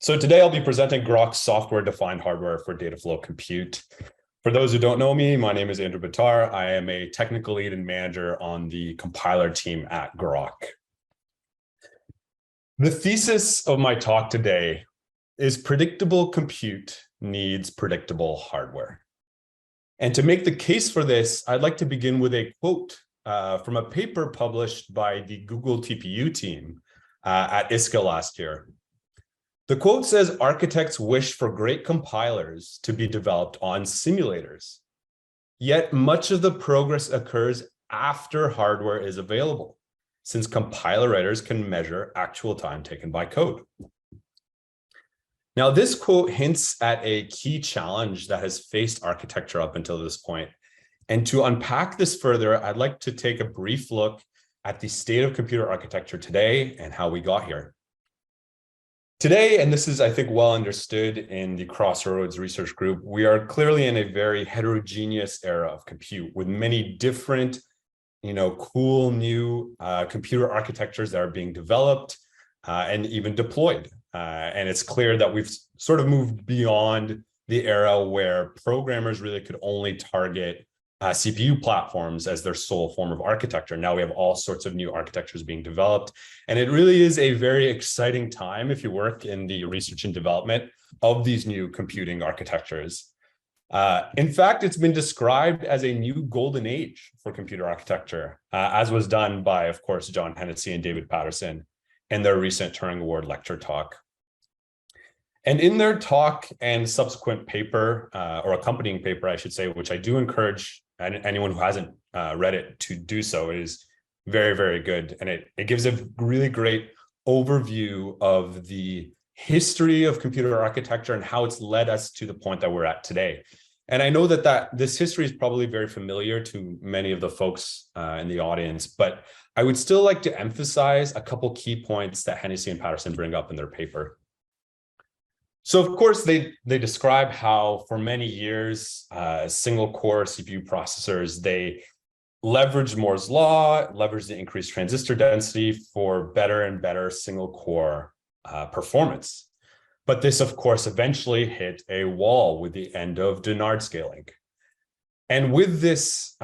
So today I'll be presenting Groq's software-defined hardware for Dataflow compute. For those who don't know me, my name is Andrew Bitar. I am a technical lead and manager on the compiler team at Groq. The thesis of my talk today is predictable compute needs predictable hardware. And to make the case for this, I'd like to begin with a quote from a paper published by the Google TPU team at ISCA last year. The quote says, "Architects wish for great compilers to be developed on simulators. Yet much of the progress occurs after hardware is available, since compiler writers can measure actual time taken by code." Now, this quote hints at a key challenge that has faced architecture up until this point. And to unpack this further, I'd like to take a brief look at the state of computer architecture today and how we got here. Today, and this is, I think, well understood in the Crossroads research group, we are clearly in a very heterogeneous era of compute with many different, cool new computer architectures that are being developed and even deployed. And it's clear that we've sort of moved beyond the era where programmers really could only target CPU platforms as their sole form of architecture. Now we have all sorts of new architectures being developed. And it really is a very exciting time if you work in the research and development of these new computing architectures. In fact, it's been described as a new golden age for computer architecture, as was done by, of course, John Hennessy and David Patterson in their recent Turing Award lecture talk. And in their talk and subsequent paper, or accompanying paper, I should say, which I do encourage anyone who hasn't read it to do so, it is very, very good. And it gives a really great overview of the history of computer architecture and how it's led us to the point that we're at today. And I know that this history is probably very familiar to many of the folks in the audience, but I would still like to emphasize a couple key points that Hennessy and Patterson bring up in their paper. So of course, they describe how for many years, single core CPU processors, they leveraged Moore's law, leveraged the increased transistor density for better and better single core performance. But this, of course, eventually hit a wall with the end of Dennard scaling. And with this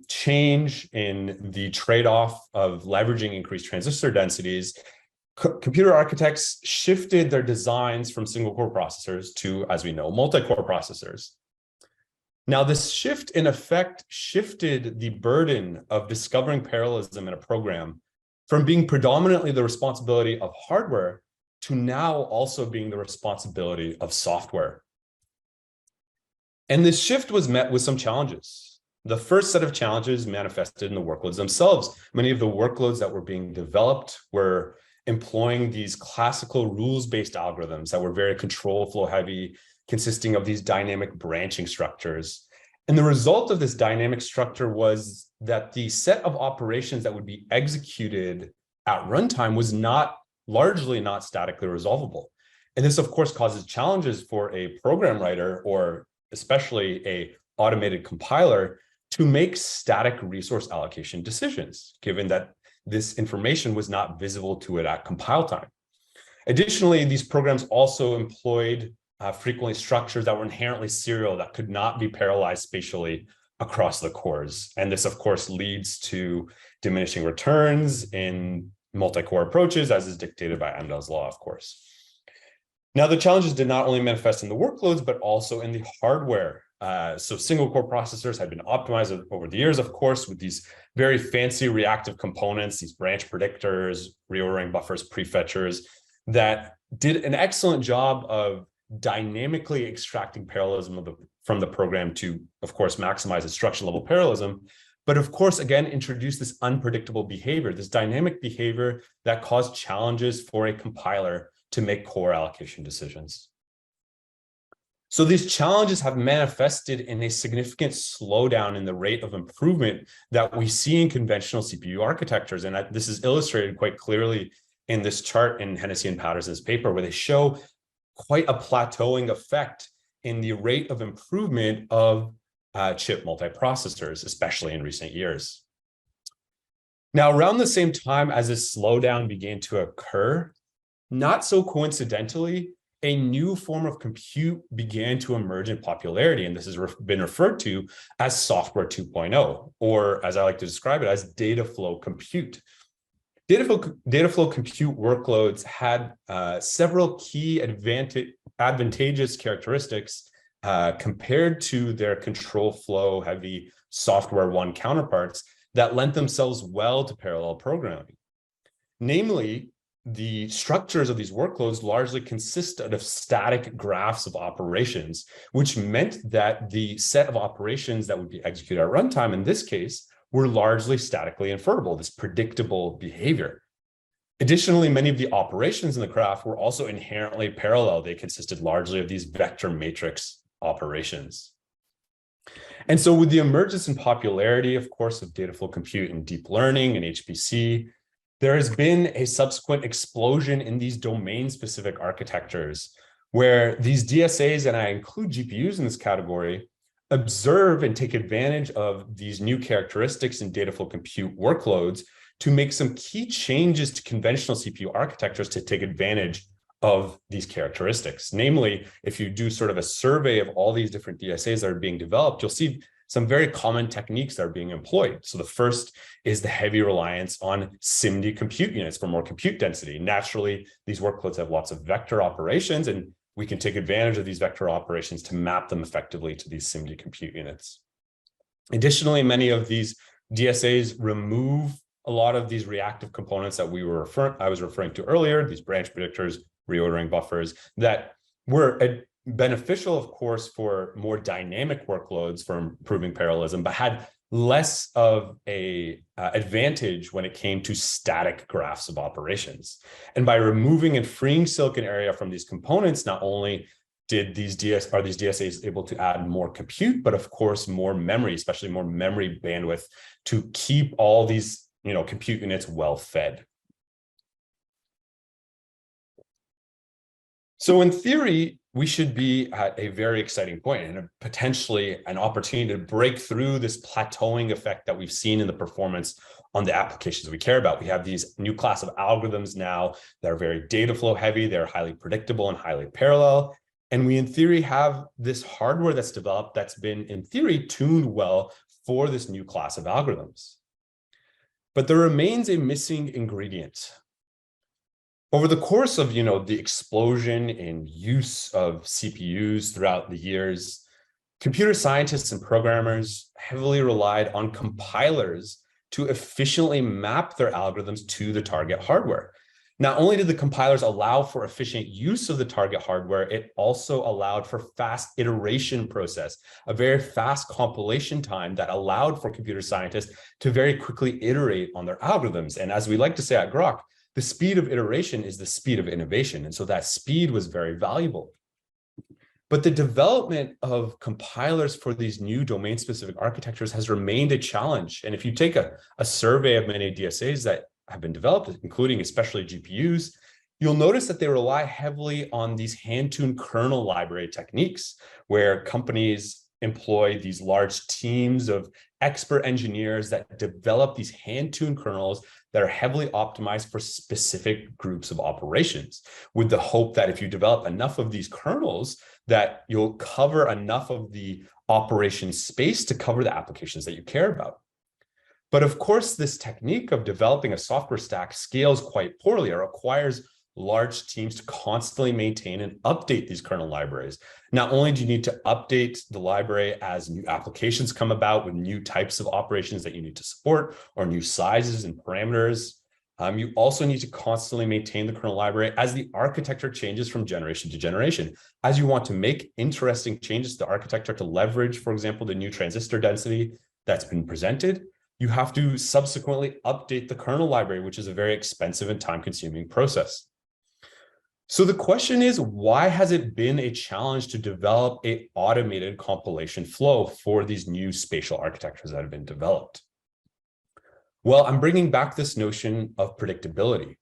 change in the trade-off of leveraging increased transistor densities, computer architects shifted their designs from single core processors to, as we know, multi-core processors. Now, this shift in effect shifted the burden of discovering parallelism in a program from being predominantly the responsibility of hardware to now also being the responsibility of software. And this shift was met with some challenges. The first set of challenges manifested in the workloads themselves. Many of the workloads that were being developed were employing these classical rules-based algorithms that were very control flow heavy, consisting of these dynamic branching structures. And the result of this dynamic structure was that the set of operations that would be executed at runtime was largely not statically resolvable. And this, of course, causes challenges for a program writer, or especially a automated compiler, to make static resource allocation decisions, given that this information was not visible to it at compile time. Additionally, these programs also employed frequently structures that were inherently serial that could not be parallelized spatially across the cores. And this, of course, leads to diminishing returns in multi-core approaches, as is dictated by Amdahl's law, of course. Now, the challenges did not only manifest in the workloads, but also in the hardware. So single core processors had been optimized over the years, of course, with these very fancy reactive components, these branch predictors, reordering buffers, prefetchers, that did an excellent job of dynamically extracting parallelism from the program to, of course, maximize instruction level parallelism. But of course, again, introduce this unpredictable behavior, this dynamic behavior that caused challenges for a compiler to make core allocation decisions. So these challenges have manifested in a significant slowdown in the rate of improvement that we see in conventional CPU architectures. And this is illustrated quite clearly in this chart in Hennessy and Patterson's paper, where they show quite a plateauing effect in the rate of improvement of chip multiprocessors, especially in recent years. Now, around the same time as this slowdown began to occur, not so coincidentally, a new form of compute began to emerge in popularity, and this has been referred to as software 2.0, or as I like to describe it, as Dataflow compute. Dataflow compute workloads had several key advantageous characteristics compared to their control flow heavy software 1 counterparts that lent themselves well to parallel programming. Namely, the structures of these workloads largely consisted of static graphs of operations, which meant that the set of operations that would be executed at runtime, in this case, were largely statically inferable, this predictable behavior. Additionally, many of the operations in the graph were also inherently parallel. They consisted largely of these vector matrix operations. And so with the emergence and popularity, of course, of Dataflow compute and deep learning and HPC, there has been a subsequent explosion in these domain-specific architectures where these DSAs, and I include GPUs in this category, observe and take advantage of these new characteristics in Dataflow compute workloads to make some key changes to conventional CPU architectures to take advantage of these characteristics. Namely, if you do sort of a survey of all these different DSAs that are being developed, you'll see some very common techniques that are being employed. So the first is the heavy reliance on SIMD compute units for more compute density. Naturally, these workloads have lots of vector operations, and we can take advantage of these vector operations to map them effectively to these SIMD compute units. Additionally, many of these DSAs remove a lot of these reactive components that I was referring to earlier, these branch predictors, reordering buffers, that were beneficial, of course, for more dynamic workloads for improving parallelism, but had less of a advantage when it came to static graphs of operations. And by removing and freeing silicon area from these components, not only did these DSAs able to add more compute, but of course more memory, especially more memory bandwidth, to keep all these compute units well fed. So in theory, we should be at a very exciting point and potentially an opportunity to break through this plateauing effect that we've seen in the performance on the applications we care about. We have these new class of algorithms now that are very data flow heavy, they're highly predictable and highly parallel. And we in theory have this hardware that's developed that's been in theory tuned well for this new class of algorithms. But there remains a missing ingredient. Over the course of the explosion in use of CPUs throughout the years, computer scientists and programmers heavily relied on compilers to efficiently map their algorithms to the target hardware. Not only did the compilers allow for efficient use of the target hardware, it also allowed for fast iteration process, a very fast compilation time that allowed for computer scientists to very quickly iterate on their algorithms. And as we like to say at Groq, the speed of iteration is the speed of innovation. And so that speed was very valuable. But the development of compilers for these new domain-specific architectures has remained a challenge. And if you take a survey of many DSAs that have been developed, including especially GPUs, you'll notice that they rely heavily on these hand-tuned kernel library techniques, where companies employ these large teams of expert engineers that develop these hand-tuned kernels that are heavily optimized for specific groups of operations, with the hope that if you develop enough of these kernels, that you'll cover enough of the operation space to cover the applications that you care about. But of course, this technique of developing a software stack scales quite poorly. It requires large teams to constantly maintain and update these kernel libraries. Not only do you need to update the library as new applications come about with new types of operations that you need to support or new sizes and parameters, you also need to constantly maintain the kernel library as the architecture changes from generation to generation. As you want to make interesting changes to the architecture to leverage, for example, the new transistor density that's been presented, you have to subsequently update the kernel library, which is a very expensive and time-consuming process. So the question is, why has it been a challenge to develop an automated compilation flow for these new spatial architectures that have been developed? Well, I'm bringing back this notion of predictability.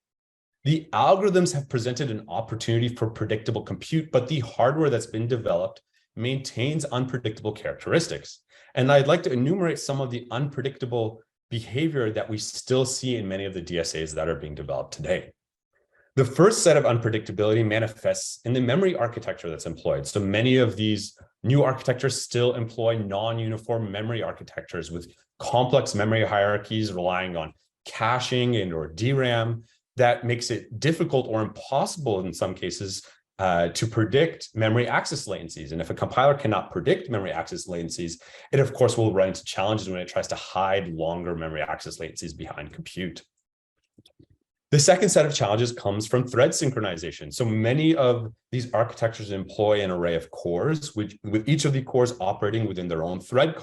The algorithms have presented an opportunity for predictable compute, but the hardware that's been developed maintains unpredictable characteristics. And I'd like to enumerate some of the unpredictable behavior that we still see in many of the DSAs that are being developed today. The first set of unpredictability manifests in the memory architecture that's employed. So many of these new architectures still employ non-uniform memory architectures with complex memory hierarchies relying on caching and or DRAM that makes it difficult or impossible in some cases to predict memory access latencies. And if a compiler cannot predict memory access latencies, it of course will run into challenges when it tries to hide longer memory access latencies behind compute. The second set of challenges comes from thread synchronization. So many of these architectures employ an array of cores, with each of the cores operating within their own thread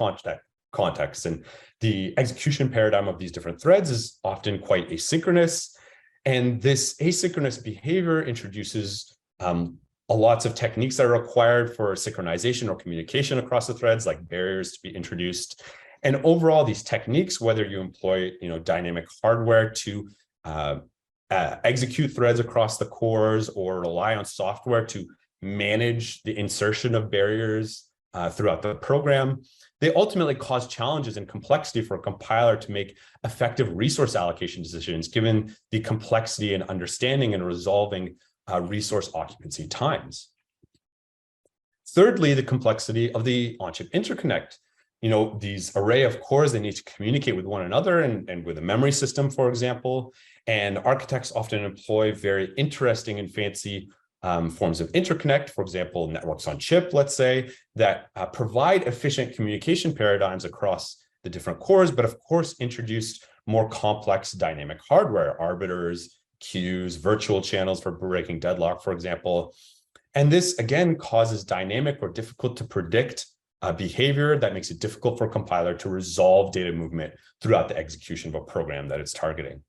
context. And the execution paradigm of these different threads is often quite asynchronous. And this asynchronous behavior introduces lots of techniques that are required for synchronization or communication across the threads, like barriers to be introduced. And overall, these techniques, whether you employ dynamic hardware to execute threads across the cores or rely on software to manage the insertion of barriers throughout the program, they ultimately cause challenges and complexity for a compiler to make effective resource allocation decisions, given the complexity and understanding and resolving resource occupancy times. Thirdly, the complexity of the on-chip interconnect. These array of cores, they need to communicate with one another and with a memory system, for example. And architects often employ very interesting and fancy forms of interconnect, for example, networks on chip, let's say, that provide efficient communication paradigms across the different cores, but of course introduce more complex dynamic hardware, arbiters, queues, virtual channels for breaking deadlock, for example. And this again causes dynamic or difficult to predict behavior that makes it difficult for a compiler to resolve data movement throughout the execution of a program that it's targeting.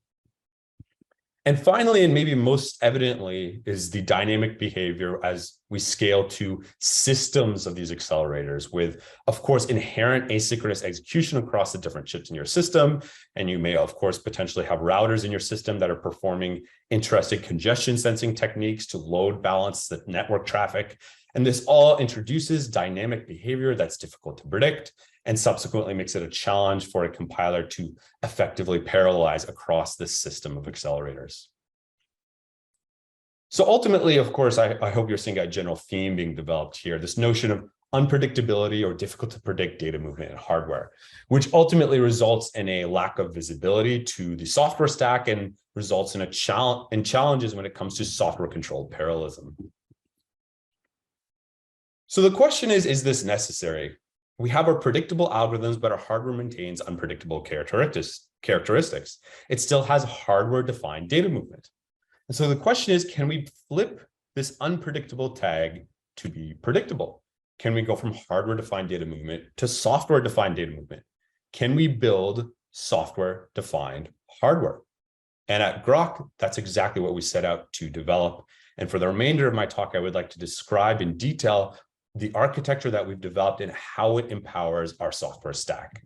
And finally, and maybe most evidently, is the dynamic behavior as we scale to systems of these accelerators with, of course, inherent asynchronous execution across the different chips in your system. And you may, of course, potentially have routers in your system that are performing interesting congestion sensing techniques to load balance the network traffic. And this all introduces dynamic behavior that's difficult to predict and subsequently makes it a challenge for a compiler to effectively parallelize across this system of accelerators. So ultimately, of course, I hope you're seeing a general theme being developed here, this notion of unpredictability or difficult to predict data movement in hardware, which ultimately results in a lack of visibility to the software stack and results in challenges when it comes to software-controlled parallelism. So the question is this necessary? We have our predictable algorithms, but our hardware maintains unpredictable characteristics. It still has hardware-defined data movement. And so the question is, can we flip this unpredictable tag to be predictable? Can we go from hardware-defined data movement to software-defined data movement? Can we build software-defined hardware? And at Groq, that's exactly what we set out to develop. And for the remainder of my talk, I would like to describe in detail the architecture that we've developed and how it empowers our software stack.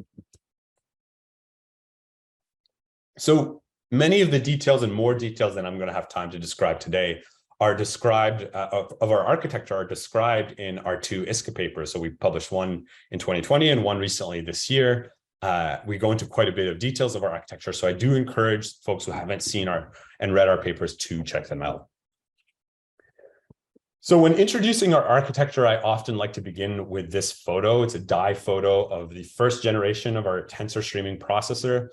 So many of the details and more details than I'm going to have time to describe today are described of our architecture are described in our two ISCA papers. So we published one in 2020 and one recently this year. We go into quite a bit of details of our architecture. So I do encourage folks who haven't seen and read our papers to check them out. So when introducing our architecture, I often like to begin with this photo. It's a die photo of the first generation of our Tensor streaming processor.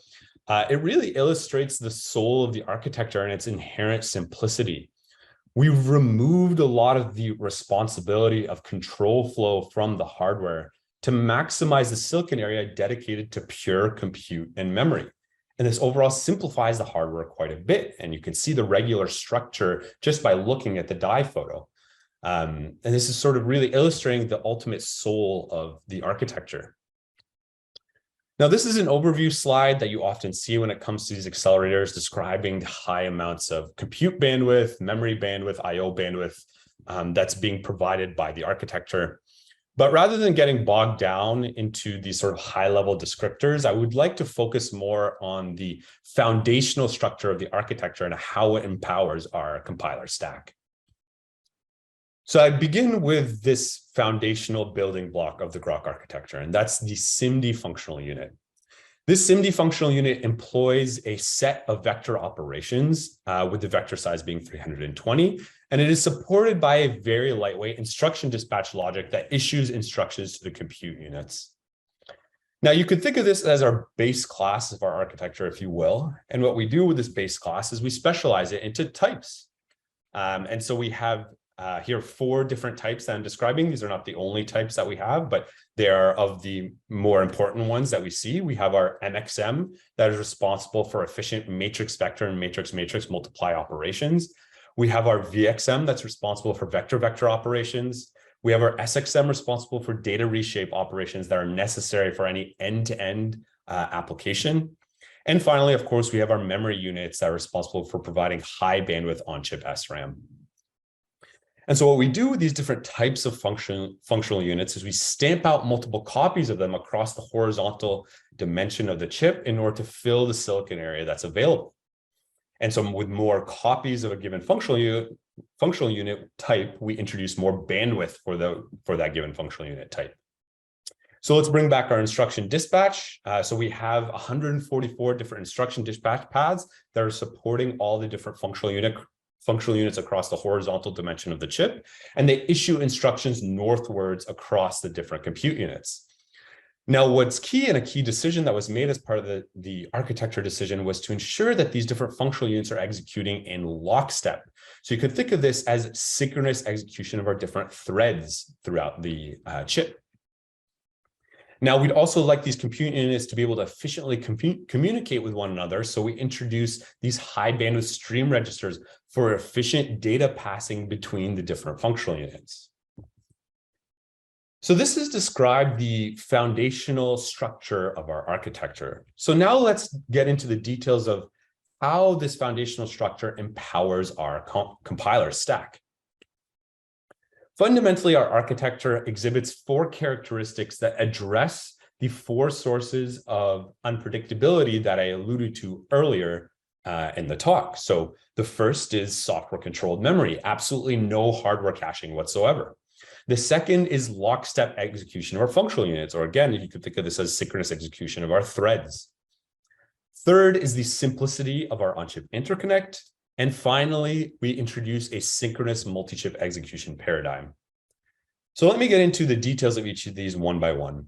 It really illustrates the soul of the architecture and its inherent simplicity. We've removed a lot of the responsibility of control flow from the hardware to maximize the silicon area dedicated to pure compute and memory. And this overall simplifies the hardware quite a bit. And you can see the regular structure just by looking at the die photo. And this is sort of really illustrating the ultimate soul of the architecture. Now, this is an overview slide that you often see when it comes to these accelerators, describing the high amounts of compute bandwidth, memory bandwidth, IO bandwidth that's being provided by the architecture. But rather than getting bogged down into these sort of high-level descriptors, I would like to focus more on the foundational structure of the architecture and how it empowers our compiler stack. So I begin with this foundational building block of the Groq architecture, and that's the SIMD functional unit. This SIMD functional unit employs a set of vector operations with the vector size being 320, and it is supported by a very lightweight instruction dispatch logic that issues instructions to the compute units. Now, you could think of this as our base class of our architecture, if you will. And what we do with this base class is we specialize it into types. And so we have here 4 different types that I'm describing. These are not the only types that we have, but they are of the more important ones that we see. We have our MXM that is responsible for efficient matrix vector and matrix multiply operations. We have our VXM that's responsible for vector operations. We have our SXM responsible for data reshape operations that are necessary for any end-to-end application. And finally, of course, we have our memory units that are responsible for providing high bandwidth on-chip SRAM. And so what we do with these different types of functional units is we stamp out multiple copies of them across the horizontal dimension of the chip in order to fill the silicon area that's available. And so with more copies of a given functional unit type, we introduce more bandwidth for that given functional unit type. So let's bring back our instruction dispatch. So we have 144 different instruction dispatch paths that are supporting all the different functional units across the horizontal dimension of the chip, and they issue instructions northwards across the different compute units. Now, what's key, and a key decision that was made as part of the architecture decision, was to ensure that these different functional units are executing in lockstep. So you could think of this as synchronous execution of our different threads throughout the chip. Now, we'd also like these compute units to be able to efficiently communicate with one another. So we introduce these high bandwidth stream registers for efficient data passing between the different functional units. So this has described the foundational structure of our architecture. So now let's get into the details of how this foundational structure empowers our compiler stack. Fundamentally, our architecture exhibits 4 characteristics that address the 4 sources of unpredictability that I alluded to earlier in the talk. So the first is software-controlled memory, absolutely no hardware caching whatsoever. The second is lockstep execution of our functional units, or again, you could think of this as synchronous execution of our threads. Third is the simplicity of our on-chip interconnect. And finally, we introduce a synchronous multi-chip execution paradigm. So let me get into the details of each of these one by one.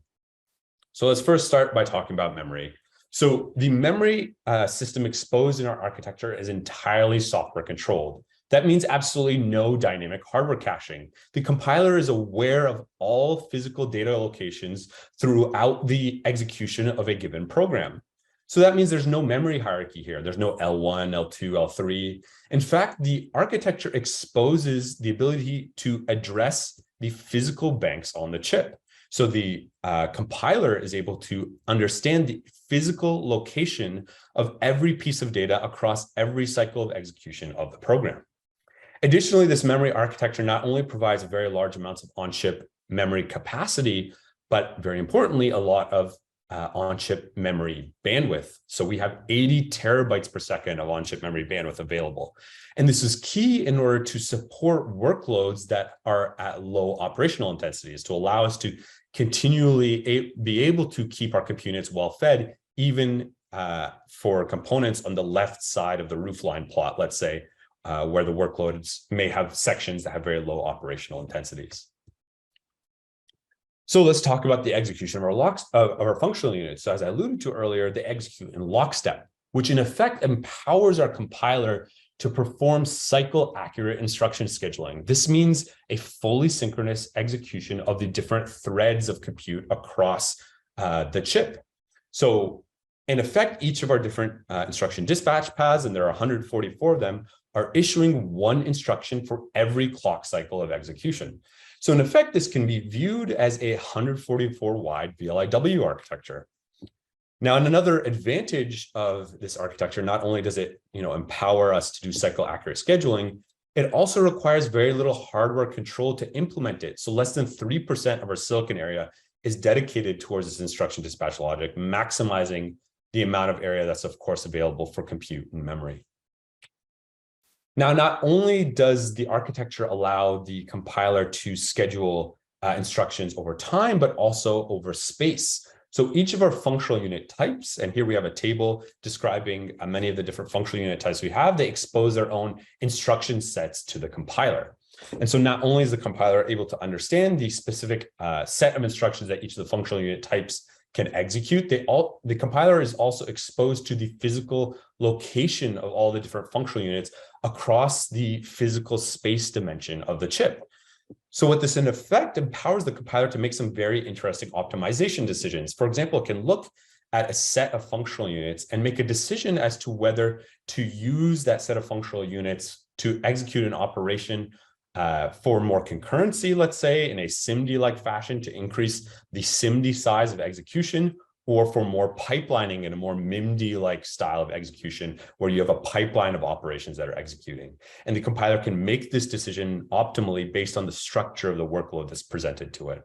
So let's first start by talking about memory. So the memory system exposed in our architecture is entirely software controlled. That means absolutely no dynamic hardware caching. The compiler is aware of all physical data locations throughout the execution of a given program. So that means there's no memory hierarchy here. There's no L1, L2, L3. In fact, the architecture exposes the ability to address the physical banks on the chip. So the compiler is able to understand the physical location of every piece of data across every cycle of execution of the program. Additionally, this memory architecture not only provides very large amounts of on-chip memory capacity, but very importantly, a lot of on-chip memory bandwidth. So we have 80 terabytes per second of on-chip memory bandwidth available. And this is key in order to support workloads that are at low operational intensities, to allow us to continually be able to keep our compute units well fed, even for components on the left side of the roofline plot, let's say, where the workloads may have sections that have very low operational intensities. So let's talk about the execution of our functional units. So as I alluded to earlier, they execute in lockstep, which in effect empowers our compiler to perform cycle-accurate instruction scheduling. This means a fully synchronous execution of the different threads of compute across the chip. So in effect, each of our different instruction dispatch paths, and there are 144 of them, are issuing one instruction for every clock cycle of execution. So in effect, this can be viewed as a 144 wide VLIW architecture. Now, and another advantage of this architecture, not only does it empower us to do cycle accurate scheduling, it also requires very little hardware control to implement it. So less than 3% of our silicon area is dedicated towards this instruction dispatch logic, maximizing the amount of area that's of course available for compute and memory. Now, not only does the architecture allow the compiler to schedule instructions over time, but also over space. So each of our functional unit types, and here we have a table describing many of the different functional unit types we have, they expose their own instruction sets to the compiler. And so not only is the compiler able to understand the specific set of instructions that each of the functional unit types can execute, the compiler is also exposed to the physical location of all the different functional units across the physical space dimension of the chip. So what this in effect empowers the compiler to make some very interesting optimization decisions. For example, it can look at a set of functional units and make a decision as to whether to use that set of functional units to execute an operation for more concurrency, let's say, in a SIMD-like fashion to increase the SIMD size of execution, or for more pipelining in a more MIMD-like style of execution, where you have a pipeline of operations that are executing. And the compiler can make this decision optimally based on the structure of the workload that's presented to it.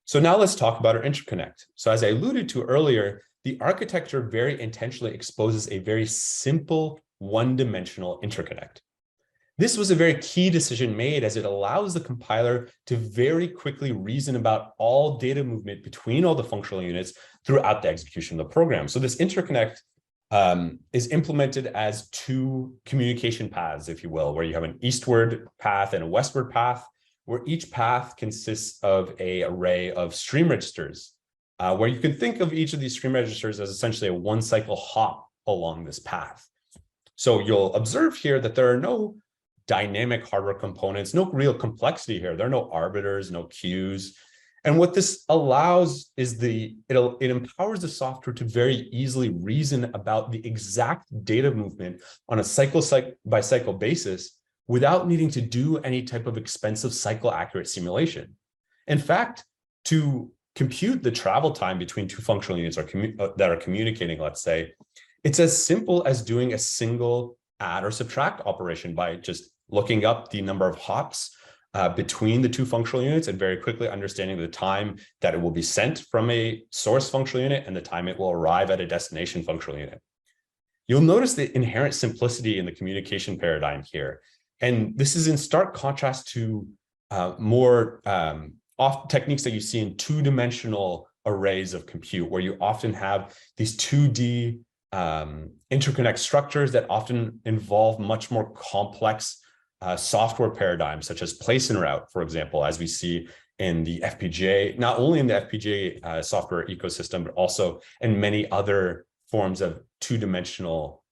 So now let's talk about our interconnect. So as I alluded to earlier, the architecture very intentionally exposes a very simple one-dimensional interconnect. This was a very key decision made, as it allows the compiler to very quickly reason about all data movement between all the functional units throughout the execution of the program. So this interconnect is implemented as two communication paths, if you will, where you have an eastward path and a westward path, where each path consists of an array of stream registers, where you can think of each of these stream registers as essentially a one-cycle hop along this path. So you'll observe here that there are no dynamic hardware components, no real complexity here. There are no arbiters, no queues. And what this allows is it empowers the software to very easily reason about the exact data movement on a cycle by cycle basis without needing to do any type of expensive cycle accurate simulation. In fact, to compute the travel time between two functional units that are communicating, let's say, it's as simple as doing a single add or subtract operation by just looking up the number of hops between the two functional units and very quickly understanding the time that it will be sent from a source functional unit and the time it will arrive at a destination functional unit. You'll notice the inherent simplicity in the communication paradigm here. And this is in stark contrast to more techniques that you see in two-dimensional arrays of compute, where you often have these 2D interconnect structures that often involve much more complex software paradigms, such as place and route, for example, as we see in the FPGA, not only in the FPGA software ecosystem, but also in many other forms of two-dimensional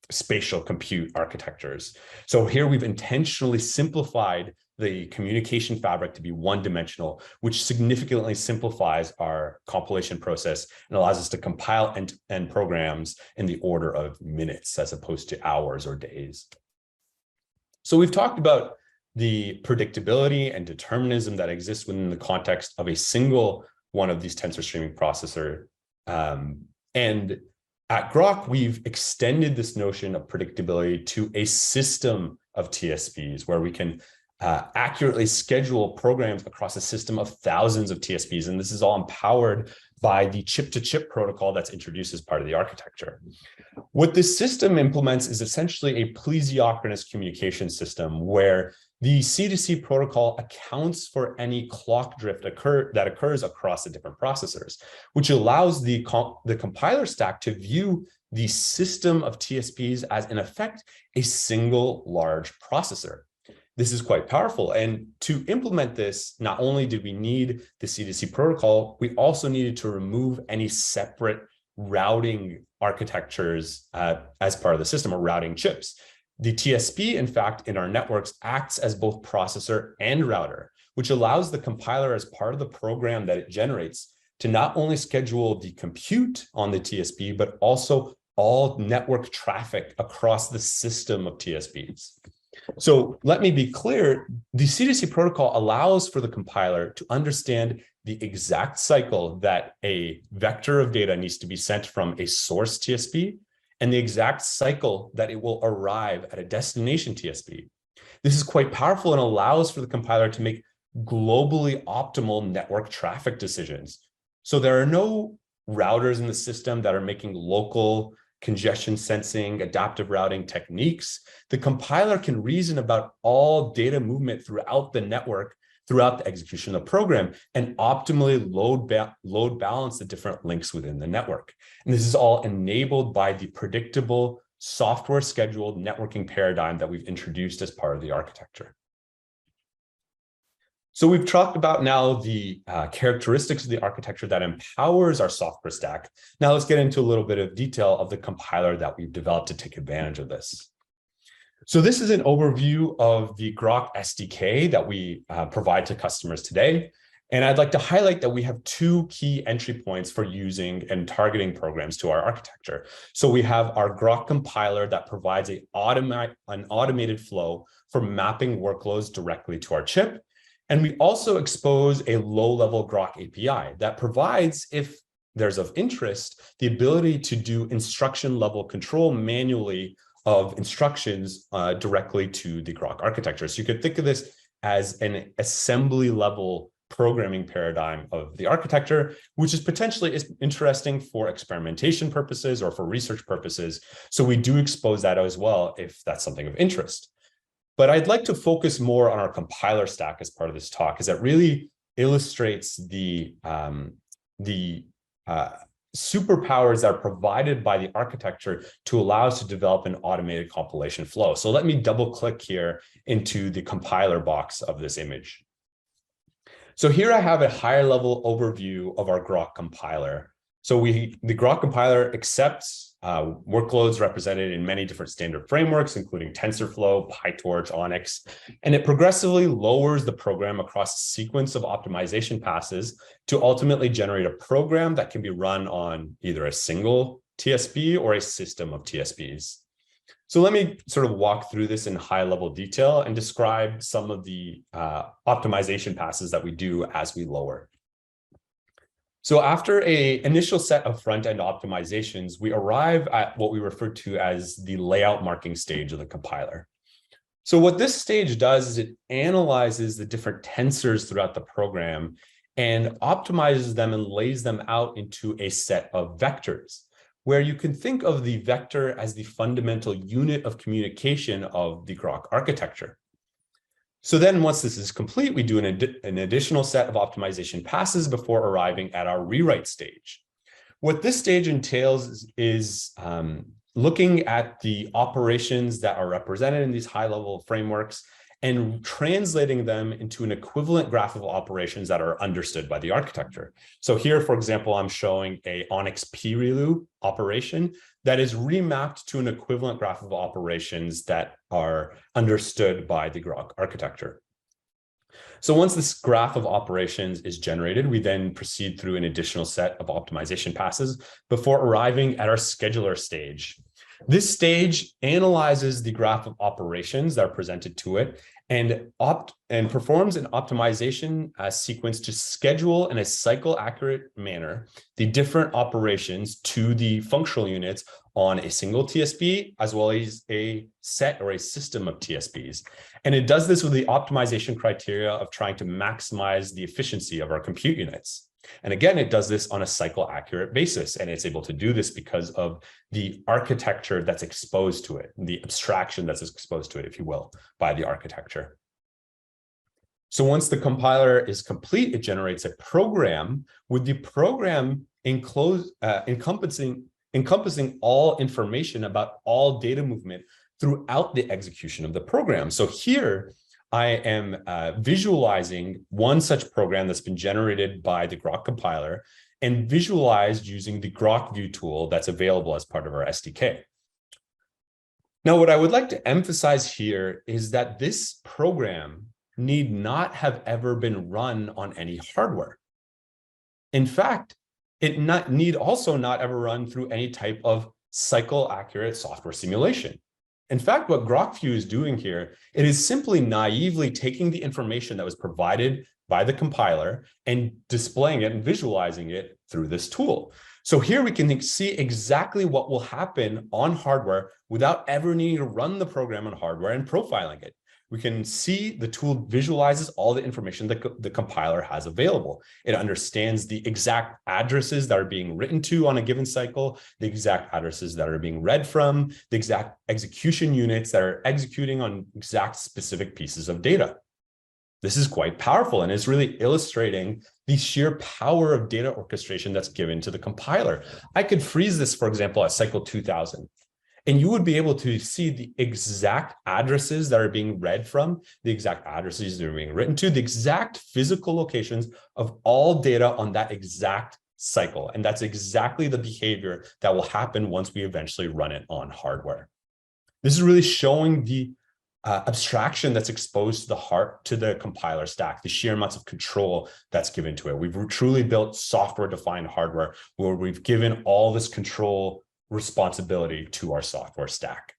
spatial compute architectures. So here we've intentionally simplified the communication fabric to be one-dimensional, which significantly simplifies our compilation process and allows us to compile end programs in the order of minutes as opposed to hours or days. So we've talked about the predictability and determinism that exists within the context of a single one of these tensor streaming processor. And at Groq, we've extended this notion of predictability to a system of TSPs, where we can accurately schedule programs across a system of thousands of TSPs. And this is all empowered by the chip-to-chip protocol that's introduced as part of the architecture. What this system implements is essentially a plesiochronous communication system, where the C2C protocol accounts for any clock drift that occurs across the different processors, which allows the compiler stack to view the system of TSPs as, in effect, a single large processor. This is quite powerful. And to implement this, not only did we need the C2C protocol, we also needed to remove any separate routing architectures as part of the system, or routing chips. The TSP, in fact, in our networks acts as both processor and router, which allows the compiler, as part of the program that it generates, to not only schedule the compute on the TSP, but also all network traffic across the system of TSPs. So let me be clear, the C2C protocol allows for the compiler to understand the exact cycle that a vector of data needs to be sent from a source TSP and the exact cycle that it will arrive at a destination TSP. This is quite powerful and allows for the compiler to make globally optimal network traffic decisions. So there are no routers in the system that are making local congestion sensing, adaptive routing techniques. The compiler can reason about all data movement throughout the network throughout the execution of the program and optimally load balance the different links within the network. And this is all enabled by the predictable software scheduled networking paradigm that we've introduced as part of the architecture. So we've talked about now the characteristics of the architecture that empowers our software stack. Now let's get into a little bit of detail of the compiler that we've developed to take advantage of this. So this is an overview of the Groq SDK that we provide to customers today. And I'd like to highlight that we have two key entry points for using and targeting programs to our architecture. So we have our Groq Compiler that provides an automated flow for mapping workloads directly to our chip. And we also expose a low-level Groq API that provides, if there's of interest, the ability to do instruction-level control manually of instructions directly to the Groq architecture. So you could think of this as an assembly-level programming paradigm of the architecture, which is potentially interesting for experimentation purposes or for research purposes. So we do expose that as well if that's something of interest. But I'd like to focus more on our compiler stack as part of this talk, because that really illustrates the superpowers that are provided by the architecture to allow us to develop an automated compilation flow. So let me double click here into the compiler box of this image. So here I have a higher level overview of our Groq compiler. So the Groq compiler accepts workloads represented in many different standard frameworks, including TensorFlow, PyTorch, Onyx, and it progressively lowers the program across a sequence of optimization passes to ultimately generate a program that can be run on either a single TSP or a system of TSPs. So let me sort of walk through this in high-level detail and describe some of the optimization passes that we do as we lower. So after an initial set of front-end optimizations, we arrive at what we refer to as the layout marking stage of the compiler. So what this stage does is it analyzes the different tensors throughout the program and optimizes them and lays them out into a set of vectors, where you can think of the vector as the fundamental unit of communication of the Groq architecture. So then once this is complete, we do an additional set of optimization passes before arriving at our rewrite stage. What this stage entails is looking at the operations that are represented in these high-level frameworks and translating them into an equivalent graph of operations that are understood by the architecture. So here, for example, I'm showing a Onyx preloop operation that is remapped to an equivalent graph of operations that are understood by the Groq architecture. So once this graph of operations is generated, we then proceed through an additional set of optimization passes before arriving at our scheduler stage. This stage analyzes the graph of operations that are presented to it and performs an optimization sequence to schedule in a cycle accurate manner the different operations to the functional units on a single TSP as well as a set or a system of TSPs. And it does this with the optimization criteria of trying to maximize the efficiency of our compute units. And again, it does this on a cycle accurate basis. And it's able to do this because of the architecture that's exposed to it, the abstraction that's exposed to it, if you will, by the architecture. So once the compiler is complete, it generates a program with the program encompassing all information about all data movement throughout the execution of the program. So here, I am visualizing one such program that's been generated by the Groq compiler and visualized using the Groq view tool that's available as part of our SDK. Now, what I would like to emphasize here is that this program need not have ever been run on any hardware. In fact, it need also not ever run through any type of cycle accurate software simulation. In fact, what GroqView is doing here, it is simply naively taking the information that was provided by the compiler and displaying it and visualizing it through this tool. So here we can see exactly what will happen on hardware without ever needing to run the program on hardware and profiling it. We can see the tool visualizes all the information that the compiler has available. It understands the exact addresses that are being written to on a given cycle, the exact addresses that are being read from, the exact execution units that are executing on exact specific pieces of data. This is quite powerful, and it's really illustrating the sheer power of data orchestration that's given to the compiler. I could freeze this, for example, at cycle 2000. And you would be able to see the exact addresses that are being read from, the exact addresses that are being written to, the exact physical locations of all data on that exact cycle. And that's exactly the behavior that will happen once we eventually run it on hardware. This is really showing the abstraction that's exposed to the compiler stack, the sheer amounts of control that's given to it. We've truly built software-defined hardware where we've given all this control responsibility to our software stack.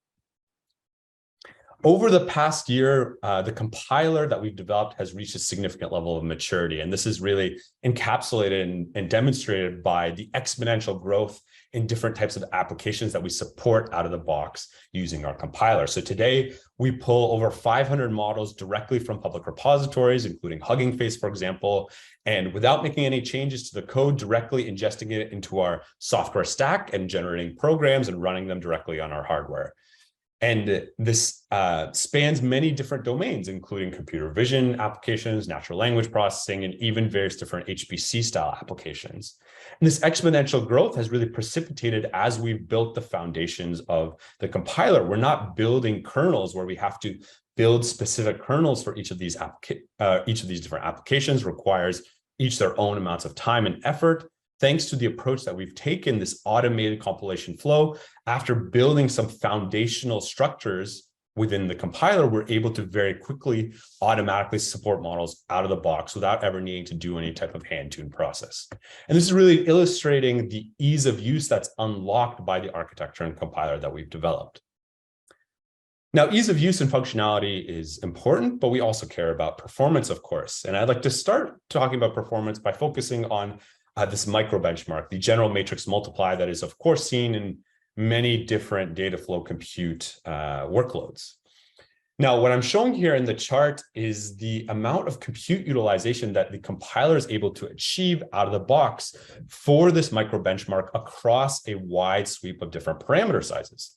Over the past year, the compiler that we've developed has reached a significant level of maturity, and this is really encapsulated and demonstrated by the exponential growth in different types of applications that we support out of the box using our compiler. So today, we pull over 500 models directly from public repositories, including Hugging Face, for example, and without making any changes to the code, directly ingesting it into our software stack and generating programs and running them directly on our hardware. And this spans many different domains, including computer vision applications, natural language processing, and even various different HPC style applications. And this exponential growth has really precipitated as we've built the foundations of the compiler. We're not building kernels where we have to build specific kernels for each of these different applications, requires each their own amounts of time and effort. Thanks to the approach that we've taken, this automated compilation flow, after building some foundational structures within the compiler, we're able to very quickly automatically support models out of the box without ever needing to do any type of hand-tuned process. And this is really illustrating the ease of use that's unlocked by the architecture and compiler that we've developed. Now, ease of use and functionality is important, but we also care about performance, of course. And I'd like to start talking about performance by focusing on this micro benchmark, the general matrix multiply that is, of course, seen in many different Dataflow compute workloads. Now, what I'm showing here in the chart is the amount of compute utilization that the compiler is able to achieve out of the box for this micro benchmark across a wide sweep of different parameter sizes.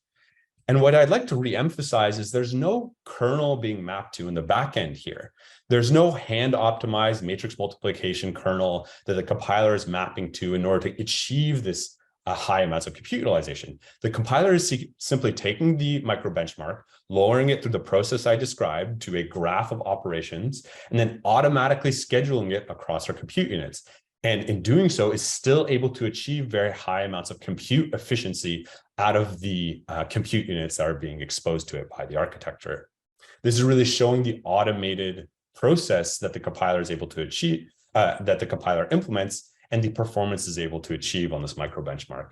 And what I'd like to reemphasize is there's no kernel being mapped to in the backend here. There's no hand-optimized matrix multiplication kernel that the compiler is mapping to in order to achieve this high amounts of compute utilization. The compiler is simply taking the micro benchmark, lowering it through the process I described to a graph of operations, and then automatically scheduling it across our compute units. And in doing so, is still able to achieve very high amounts of compute efficiency out of the compute units that are being exposed to it by the architecture. This is really showing the automated process that the compiler is able to achieve, that the compiler implements, and the performance is able to achieve on this micro benchmark.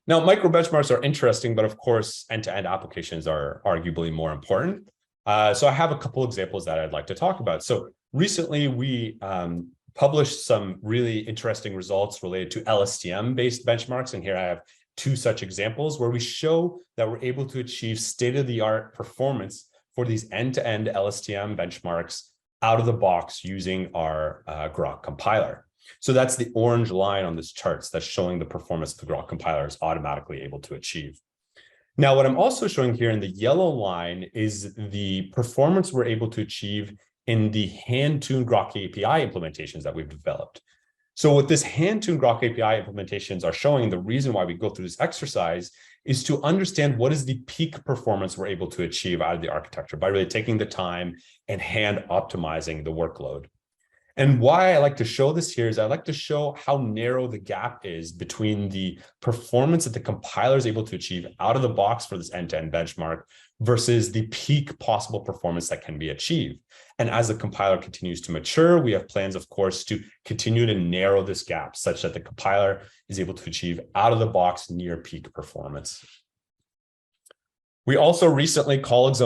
Now, micro benchmarks are interesting, but of course, end-to-end applications are arguably more important. So I have a couple examples that I'd like to talk about. So recently, we published some really interesting results related to LSTM-based benchmarks. And here I have two such examples where we show that we're able to achieve state-of-the-art performance for these end-to-end LSTM benchmarks out of the box using our Groq Compiler. So that's the orange line on this chart that's showing the performance the Groq Compiler is automatically able to achieve. Now, what I'm also showing here in the yellow line is the performance we're able to achieve in the hand-tuned Groq API implementations that we've developed. So what this hand-tuned Groq API implementations are showing, the reason why we go through this exercise is to understand what is the peak performance we're able to achieve out of the architecture by really taking the time and hand optimizing the workload. And why I like to show this here is I like to show how narrow the gap is between the performance that the compiler is able to achieve out of the box for this end-to-end benchmark versus the peak possible performance that can be achieved. And as the compiler continues to mature, we have plans, of course, to continue to narrow this gap such that the compiler is able to achieve out of the box near peak performance. We also recently, colleagues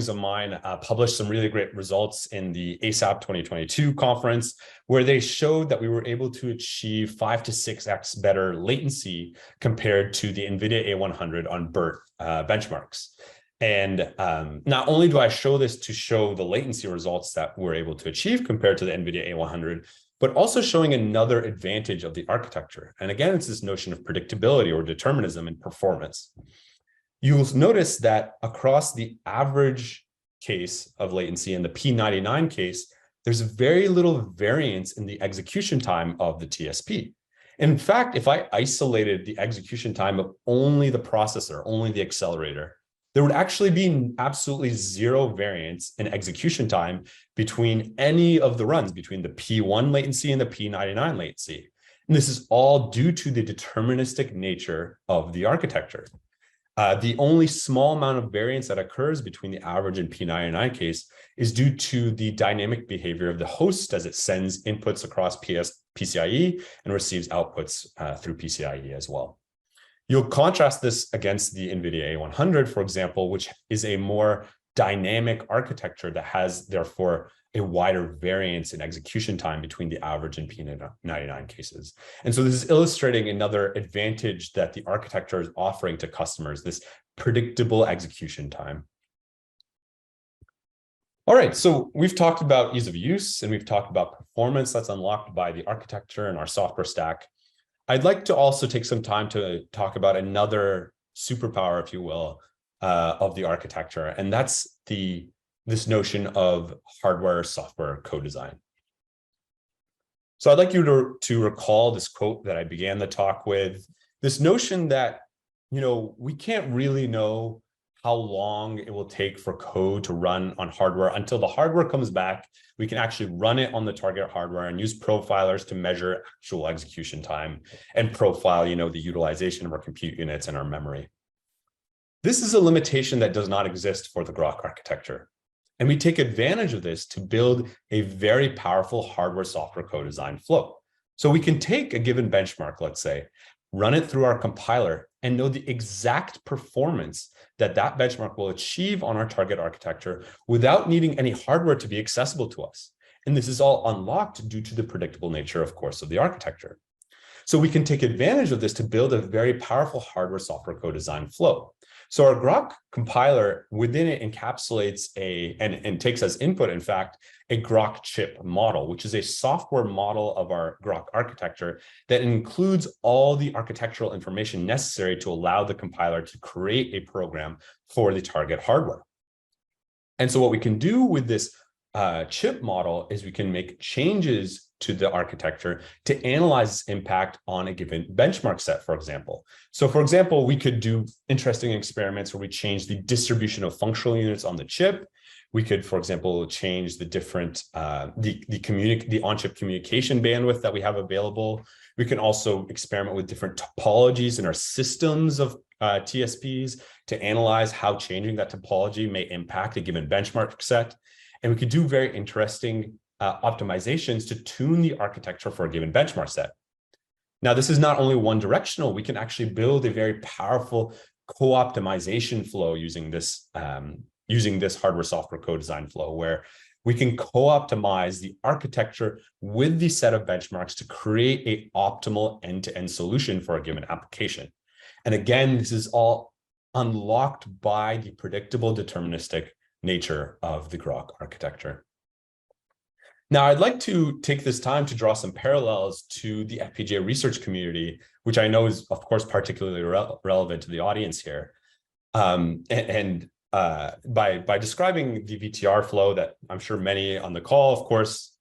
of mine published some really great results in the ASAP 2022 conference, where they showed that we were able to achieve 5 to 6x better latency compared to the NVIDIA A100 on BERT benchmarks. And not only do I show this to show the latency results that we're able to achieve compared to the NVIDIA A100, but also showing another advantage of the architecture. And again, it's this notion of predictability or determinism in performance. You'll notice that across the average case of latency and the P99 case, there's very little variance in the execution time of the TSP. In fact, if I isolated the execution time of only the processor, only the accelerator, there would actually be absolutely zero variance in execution time between any of the runs, between the P1 latency and the P99 latency. And this is all due to the deterministic nature of the architecture. The only small amount of variance that occurs between the average and P99 case is due to the dynamic behavior of the host as it sends inputs across PCIe and receives outputs through PCIe as well. You'll contrast this against the NVIDIA A100, for example, which is a more dynamic architecture that has, therefore, a wider variance in execution time between the average and P99 cases. And so this is illustrating another advantage that the architecture is offering to customers, this predictable execution time. All right, so we've talked about ease of use and we've talked about performance that's unlocked by the architecture and our software stack. I'd like to also take some time to talk about another superpower, if you will, of the architecture, and that's this notion of hardware-software co-design. So I'd like you to recall this quote that I began the talk with, this notion that, we can't really know how long it will take for code to run on hardware until the hardware comes back. We can actually run it on the target hardware and use profilers to measure actual execution time and profile, the utilization of our compute units and our memory. This is a limitation that does not exist for the Groq architecture. And we take advantage of this to build a very powerful hardware-software co-design flow. So we can take a given benchmark, let's say, run it through our compiler, and know the exact performance that benchmark will achieve on our target architecture without needing any hardware to be accessible to us. And this is all unlocked due to the predictable nature, of course, of the architecture. So we can take advantage of this to build a very powerful hardware-software co-design flow. So our Groq compiler within it encapsulates and takes as input, in fact, a GroqChip model, which is a software model of our Groq architecture that includes all the architectural information necessary to allow the compiler to create a program for the target hardware. And so what we can do with this chip model is we can make changes to the architecture to analyze its impact on a given benchmark set, for example. So for example, we could do interesting experiments where we change the distribution of functional units on the chip. We could, for example, change the different, the on-chip communication bandwidth that we have available. We can also experiment with different topologies in our systems of TSPs to analyze how changing that topology may impact a given benchmark set. And we could do very interesting optimizations to tune the architecture for a given benchmark set. Now, this is not only one directional. We can actually build a very powerful co-optimization flow using this hardware-software co-design flow, where we can co-optimize the architecture with the set of benchmarks to create an optimal end-to-end solution for a given application. And again, this is all unlocked by the predictable deterministic nature of the Groq architecture. Now, I'd like to take this time to draw some parallels to the FPGA research community, which I know is, of course, particularly relevant to the audience here. By describing the VTR flow that I'm sure many on the call, of course,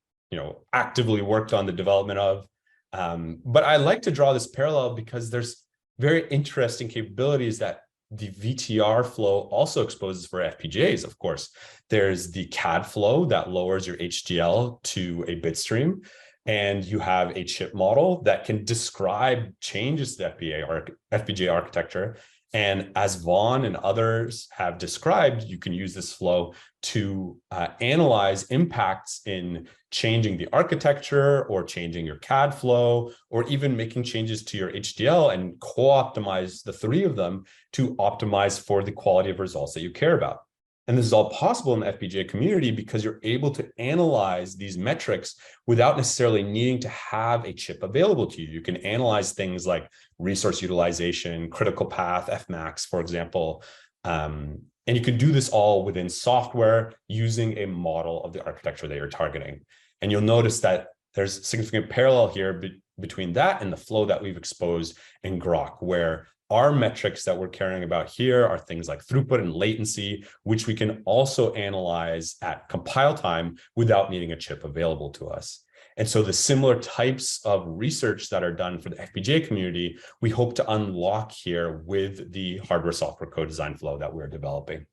actively worked on the development of. But I like to draw this parallel because there's very interesting capabilities that the VTR flow also exposes for FPGAs, of course. There's the CAD flow that lowers your HDL to a bit stream, and you have a chip model that can describe changes to the FPGA architecture. And as Vaughn and others have described, you can use this flow to analyze impacts in changing the architecture or changing your CAD flow, or even making changes to your HDL and co-optimize the three of them to optimize for the quality of results that you care about. And this is all possible in the FPGA community because you're able to analyze these metrics without necessarily needing to have a chip available to you. You can analyze things like resource utilization, critical path, Fmax, for example. And you can do this all within software using a model of the architecture that you're targeting. And you'll notice that there's significant parallel here between that and the flow that we've exposed in Groq, where our metrics that we're caring about here are things like throughput and latency, which we can also analyze at compile time without needing a chip available to us. And so the similar types of research that are done for the FPGA community, we hope to unlock here with the hardware software co-design flow that we're developing.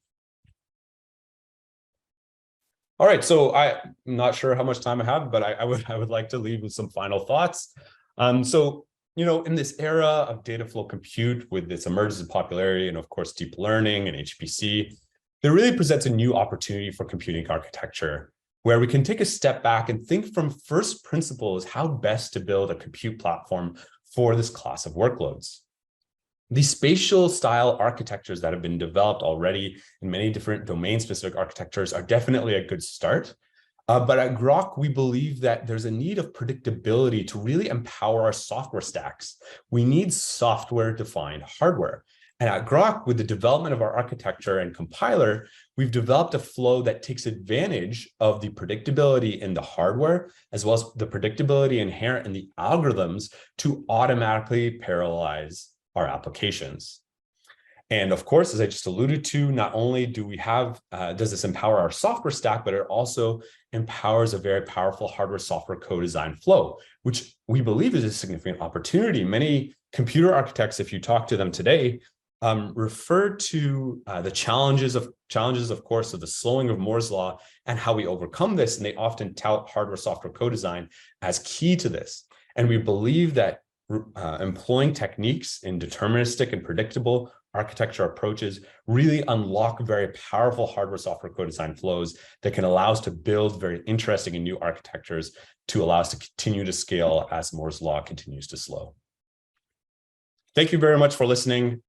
All right, so I'm not sure how much time I have, but I would like to leave with some final thoughts. So, in this era of data flow compute with its emergence in popularity and of course, deep learning and HPC, there really presents a new opportunity for computing architecture, where we can take a step back and think from first principles how best to build a compute platform for this class of workloads. These spatial style architectures that have been developed already in many different domain-specific architectures are definitely a good start. But at Groq, we believe that there's a need of predictability to really empower our software stacks. We need software-defined hardware. And at Groq, with the development of our architecture and compiler, we've developed a flow that takes advantage of the predictability in the hardware, as well as the predictability inherent in the algorithms to automatically parallelize our applications. And of course, as I just alluded to, not only do we have, does this empower our software stack, but it also empowers a very powerful hardware software co-design flow, which we believe is a significant opportunity. Many computer architects, if you talk to them today, refer to the challenges, of course, of the slowing of Moore's law and how we overcome this. And they often tout hardware software co-design as key to this. And we believe that employing techniques in deterministic and predictable architecture approaches really unlock very powerful hardware software co-design flows that can allow us to build very interesting and new architectures to allow us to continue to scale as Moore's law continues to slow. Thank you very much for listening.